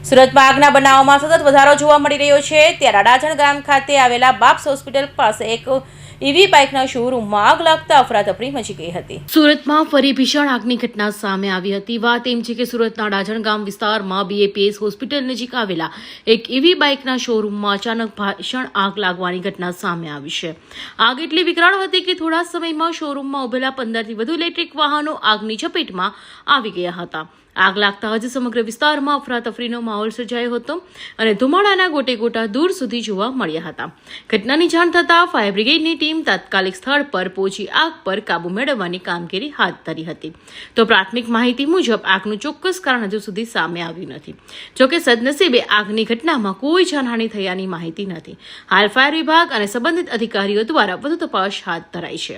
સુરતમાં આગના બનાવોમાં સતત વધારો જોવા મળી રહ્યો છે ત્યારે અડાજણ ગામ ખાતે આવેલા બાપ્સ હોસ્પિટલ પાસે એક ઈવી બાઇકના શોરૂમમાં આગ લાગતા અફરાતફરી મચી ગઈ હતી। સુરતમાં ફરી ભીષણ આગની ઘટના સામે આવી હતી। વાત એમ છે કે સુરતના અડાજણ ગામ વિસ્તારમાં બીએપીએસ હોસ્પિટલ નજીક આવેલા એક ઈવી બાઇકના શોરૂમમાં અચાનક ભીષણ આગ લાગવાની ઘટના સામે આવી છે। આગ એટલી વિકરાળ હતી કે થોડા સમયમાં શોરૂમમાં ઉભેલા 15થી વધુ ઇલેક્ટ્રિક વાહનો આગની ઝપેટમાં આવી ગયા હતા। આગ લાગતા જ સમગ્ર વિસ્તારમાં અફરાતફરીનો માહોલ સર્જાયો હતો અને ધુમાડાના ગોટેગોટા દૂર સુધી જોવા મળ્યા હતા। ઘટનાની જાણ થતાં ફાયર બ્રિગેડની ટીમ તાત્કાલિક સ્થળ પર પહોંચી આગ પર કાબુ મેળવવાની કામગીરી હાથ ધરી હતી। તો પ્રાથમિક માહિતી મુજબ આગનું ચોક્કસ કારણ હજુ સુધી સામે આવ્યું નથી। જોકે સદનસીબે આગની ઘટનામાં કોઈ જાનહાનિ થયાની માહિતી નથી। હાલ ફાયર વિભાગ અને સંબંધિત અધિકારીઓ દ્વારા વધુ તપાસ હાથ ધરાઈ છે।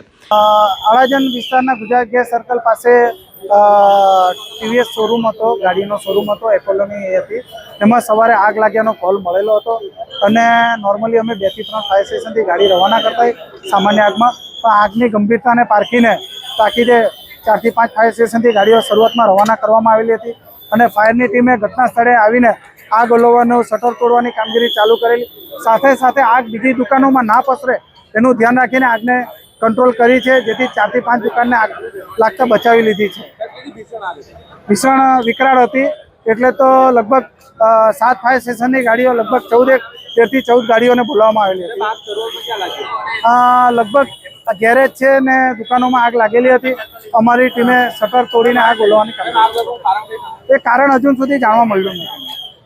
અડાજણ વિસ્તારના ગુજરાત ગેસ સર્કલ પાસે ટીવીએસ શોરૂમ હતો, ગાડીનો શોરૂમ હતો, એપોલોની એ હતી। એમાં સવારે આગ લાગ્યાનો કોલ મળેલો હતો અને નોર્મલી અમે 2 થી 3 ફાયર સ્ટેશનથી ગાડી રવાના કરતા સામાન્ય આગમાં, પણ આગની ગંભીરતાને પારખીને તાકીદે 4 થી 5 ફાયર સ્ટેશનથી ગાડીઓ શરૂઆતમાં રવાના કરવામાં આવેલી હતી અને ફાયરની ટીમે ઘટના સ્થળે આવીને આગ ઓલવવાનું, શટર તોડવાની કામગીરી ચાલુ કરેલી। સાથે સાથે આગ બીજી દુકાનોમાં ના પસરે એનું ધ્યાન રાખીને આગને કંટ્રોલ કરી છે, જેથી 4 થી 5 દુકાનને આગ લાગતા બચાવી લીધી છે। ભીષણ વિકરાળ હતી એટલે તો લગભગ 7 ફાયર સ્ટેશનની ગાડીઓ, લગભગ 13 થી 14 ગાડીઓને બોલાવવામાં આવેલી હતી। લગભગ ગેરેજ છે ને દુકાનોમાં આગ લાગેલી હતી। અમારી ટીમે શટર તોડીને આગ ઓલવવાની કામગીરી, એ કારણ હજુ સુધી જાણવા મળ્યું નથી।